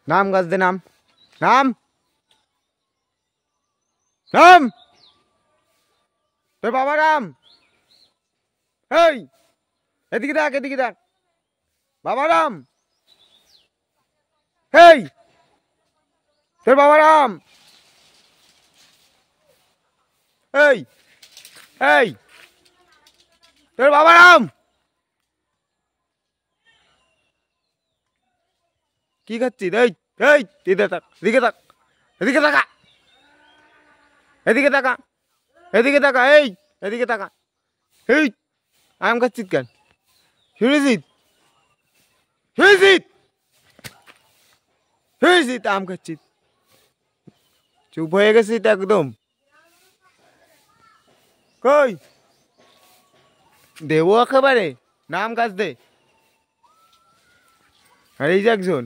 নাম গাছ দে, নাম নাম নাম তোর বাবা নাম। এই এদিকে দেখ, এদিকে দেখ, বাবা নাম। এই তোর বাবা নাম। এই এই তোর বাবা নাম কি খাচ্ছিস? এই এই এদিকে তাক, এদিকে তাক, এদিকে তাকা, এদিকে তাকা, এদিকে তাকা, এই এদিকে তাকা। এই আম খাচ্ছিস কেন? শুনেছিস? শুনেছিস? শুনেছিস আম খাচ্ছিস? চুপ হয়ে গেছিস একদম। কই দেবো একেবারে, নাম গাছ দে। আর এই যে একজন